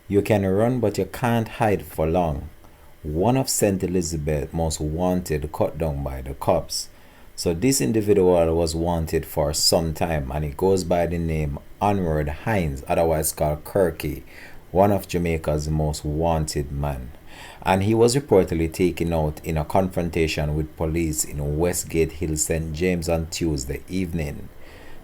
You can run, but you can't hide for long. One of St. Elizabeth's most wanted cut down by the cops. So this individual was wanted for some time, and he goes by the name Onward Hines, otherwise called Kirky, one of Jamaica's most wanted men. And he was reportedly taken out in a confrontation with police in Westgate Hill, St. James on Tuesday evening.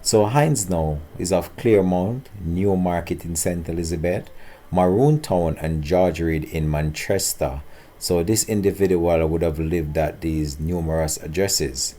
So Hines now is of Claremont, Newmarket in St. Elizabeth, Maroon Town and George Reed in Manchester. So this individual would have lived at these numerous addresses.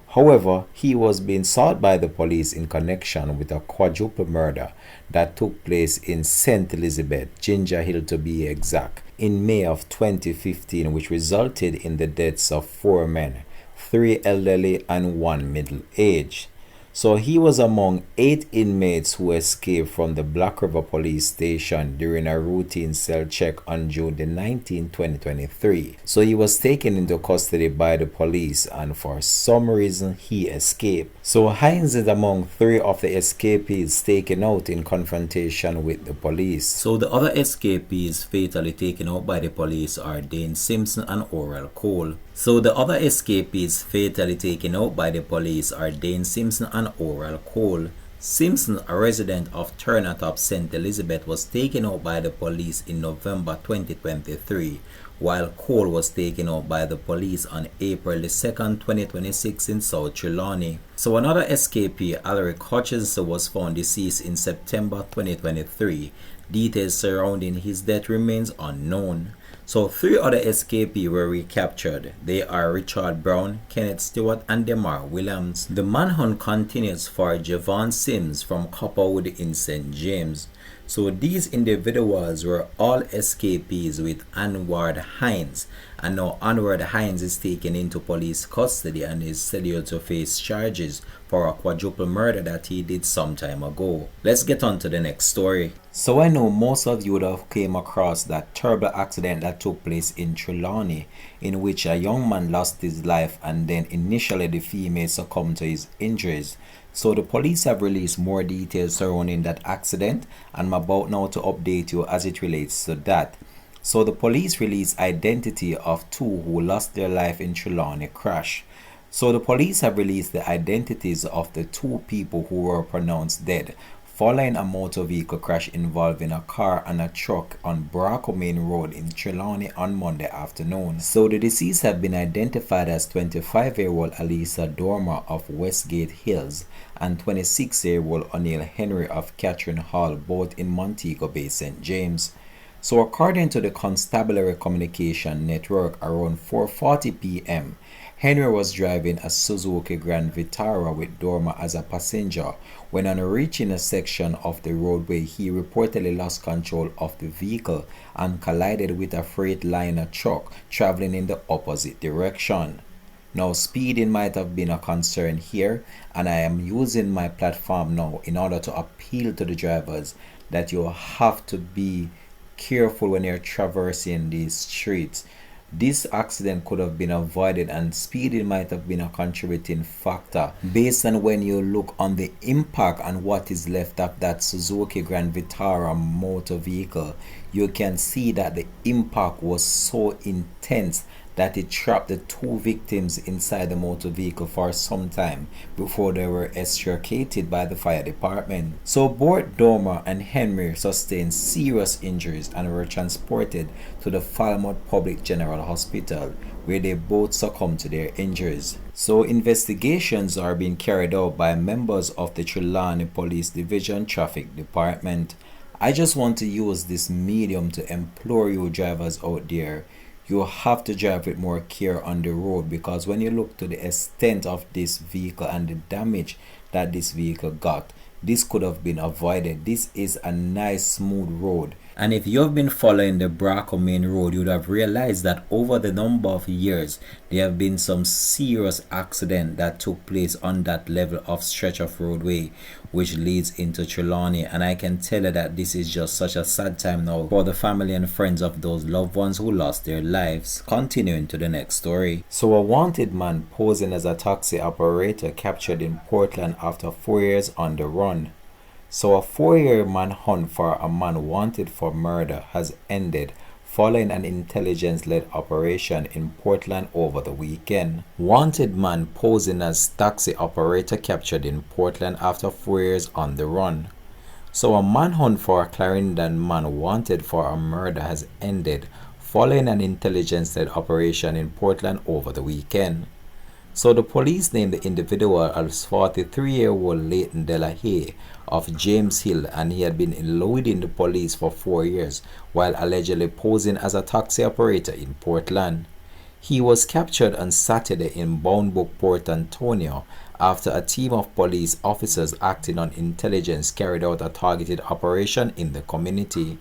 However, he was being sought by the police in connection with a quadruple murder that took place in St. Elizabeth, Ginger Hill to be exact, in May of 2015, which resulted in the deaths of 4 men, 3 elderly and 1 middle-aged. So he was among 8 inmates who escaped from the Black River police station during a routine cell check on June the 19th, 2023. So he was taken into custody by the police, and for some reason he escaped. So Hines is among 3 of the escapees taken out in confrontation with the police. So the other escapees fatally taken out by the police are Dane Simpson and Oral Cole. So the other escapees fatally taken out by the police are Dane Simpson and Oral Cole. Simpson, a resident of Turnatop, St. Elizabeth, was taken out by the police in November 2023, while Cole was taken out by the police on April 2nd, 2026 in South Trelawny. So another escapee, Alaric Hutchinson, was found deceased in September 2023. Details surrounding his death remains unknown. So 3 other escapees were recaptured. They are Richard Brown, Kenneth Stewart, and Demar Williams. The manhunt continues for Javon Sims from Copperwood in St. James. So these individuals were all escapees with Onward Hines, and now Onward Hines is taken into police custody and is scheduled to face charges for a quadruple murder that he did some time ago. Let's get on to the next story. So I know most of you would have came across that terrible accident that took place in Trelawny, in which a young man lost his life and then initially the female succumbed to his injuries. So the police have released more details surrounding that accident, and I'm about now to update you as it relates to that. So the police released identity of 2 who lost their life in Trelawny crash. So the police have released the identities of the 2 people who were pronounced dead following a motor vehicle crash involving a car and a truck on Braco Main Road in Trelawny on Monday afternoon. So the deceased have been identified as 25-year-old Alisa Dormer of Westgate Hills and 26-year-old O'Neill Henry of Catherine Hall, both in Montego Bay, St. James. So according to the Constabulary Communication Network, around 4:40 p.m., Henry was driving a Suzuki Grand Vitara with Dormer as a passenger when on reaching a section of the roadway he reportedly lost control of the vehicle and collided with a Freightliner truck traveling in the opposite direction. Now speeding might have been a concern here, and I am using my platform now in order to appeal to the drivers that you have to be careful when you're traversing these streets. This accident could have been avoided, and speeding might have been a contributing factor based on when you look on the impact and what is left of that Suzuki Grand Vitara motor vehicle. You can see that the impact was so intense that it trapped the 2 victims inside the motor vehicle for some time before they were extricated by the fire department. So both Dormer and Henry sustained serious injuries and were transported to the Falmouth Public General Hospital, where they both succumbed to their injuries. So investigations are being carried out by members of the Trelawny Police Division Traffic Department. I just want to use this medium to implore you drivers out there, you have to drive with more care on the road, because when you look to the extent of this vehicle and the damage that this vehicle got, this could have been avoided. This is a nice smooth road, and if you have been following the Braco Main Road, you would have realized that over the number of years there have been some serious accidents that took place on that level of stretch of roadway which leads into Trelawny, and I can tell you that this is just such a sad time now for the family and friends of those loved ones who lost their lives. Continuing to the next story. So a wanted man posing as a taxi operator captured in Portland after 4 years on the run. So a 4-year manhunt for a man wanted for murder has ended following an intelligence-led operation in Portland over the weekend. Wanted man posing as taxi operator captured in Portland after 4 years on the run. So a manhunt for a Clarendon man wanted for a murder has ended following an intelligence-led operation in Portland over the weekend. So the police named the individual as 43-year-old Leighton Delahaye of James Hill, and he had been eluding the police for 4 years while allegedly posing as a taxi operator in Portland. He was captured on Saturday in Boundbrook, Port Antonio, after a team of police officers acting on intelligence carried out a targeted operation in the community.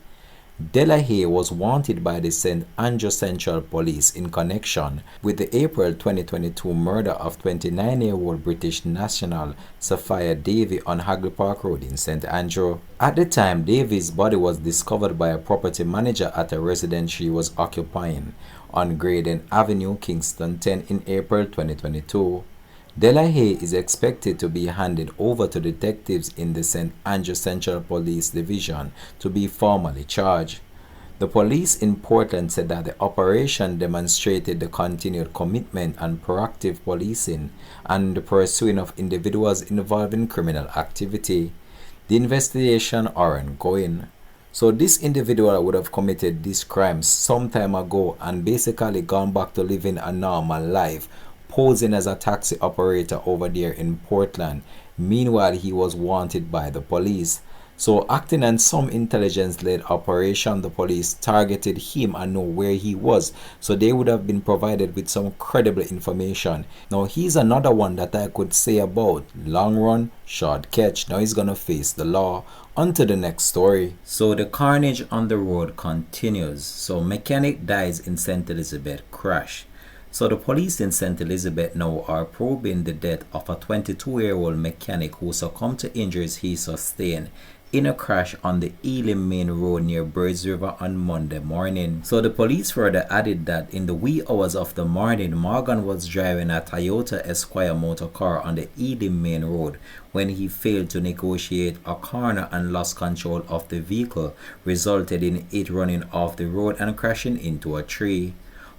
Delahaye was wanted by the St. Andrew Central Police in connection with the April 2022 murder of 29-year-old British national Sophia Davy on Hagley Park Road in St. Andrew. At the time, Davy's body was discovered by a property manager at a residence she was occupying on Graydon Avenue, Kingston 10 in April 2022. Delahaye is expected to be handed over to detectives in the St. Andrew Central Police Division to be formally charged. The police in Portland said that the operation demonstrated the continued commitment and proactive policing and the pursuing of individuals involved in criminal activity. The investigation are ongoing. So this individual would have committed this crime some time ago and basically gone back to living a normal life, posing as a taxi operator over there in Portland. Meanwhile, he was wanted by the police. So acting on some intelligence-led operation, the police targeted him and know where he was. So they would have been provided with some credible information. Now he's another one that I could say about long run, short catch. Now he's gonna face the law. On to the next story. So the carnage on the road continues. So mechanic dies in St. Elizabeth crash. So the police in St. Elizabeth now are probing the death of a 22-year-old mechanic who succumbed to injuries he sustained in a crash on the Ealing Main Road near Birds River on Monday morning. So the police further added that in the wee hours of the morning, Morgan was driving a Toyota Esquire motor car on the Ealing Main Road when he failed to negotiate a corner and lost control of the vehicle, resulted in it running off the road and crashing into a tree.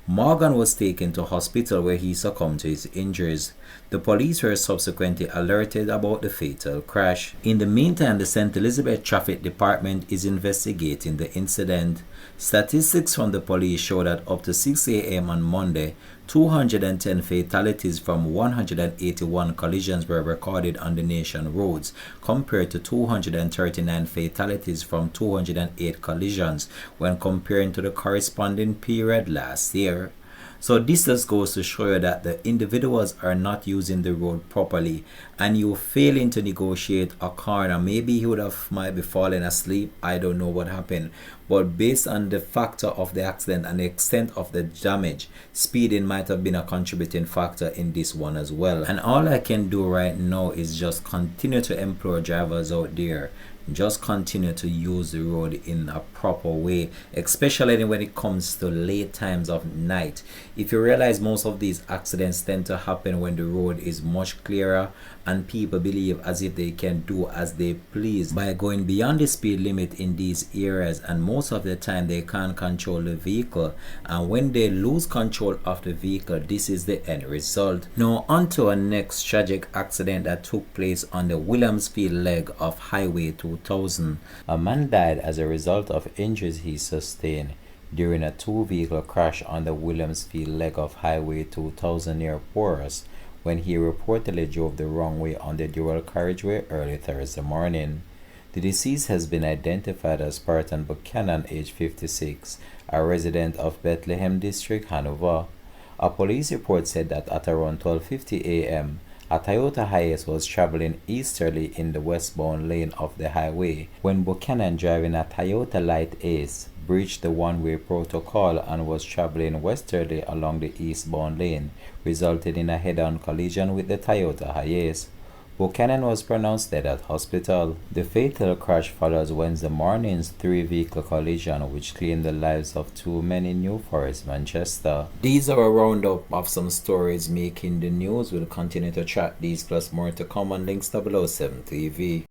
Morgan was taken to hospital where he succumbed to his injuries. The police were subsequently alerted about the fatal crash. In the meantime, the St. Elizabeth Traffic Department is investigating the incident. Statistics from the police show that up to 6 a.m. on Monday, 210 fatalities from 181 collisions were recorded on the nation's roads, compared to 239 fatalities from 208 collisions when comparing to the corresponding period last year. So this just goes to show you that the individuals are not using the road properly, and you failing to negotiate a corner. Maybe he might be falling asleep. I don't know what happened, but based on the factor of the accident and the extent of the damage, speeding might have been a contributing factor in this one as well. And all I can do right now is just continue to implore drivers out there, just continue to use the road in a proper way, especially when it comes to late times of night. If you realize, most of these accidents tend to happen when the road is much clearer and people believe as if they can do as they please by going beyond the speed limit in these areas, and most of the time they can't control the vehicle, and when they lose control of the vehicle, this is the end result. Now on to our next tragic accident that took place on the Williamsfield leg of Highway 2000. A man died as a result of injuries he sustained during a two-vehicle crash on the Williamsfield leg of Highway 2000 near Porus when he reportedly drove the wrong way on the dual carriageway early Thursday morning. The deceased has been identified as Spartan Buchanan, age 56, a resident of Bethlehem District, Hanover. A police report said that at around 12:50 a.m., a Toyota Hiace was traveling easterly in the westbound lane of the highway when Buchanan, driving a Toyota Light Ace, breached the one-way protocol and was traveling westerly along the eastbound lane, resulting in a head-on collision with the Toyota Hiace. Buchanan was pronounced dead at hospital. The fatal crash follows Wednesday morning's three-vehicle collision which claimed the lives of two men in New Forest, Manchester. These are a roundup of some stories making the news. We'll continue to track these plus more to come on Links 007 TV.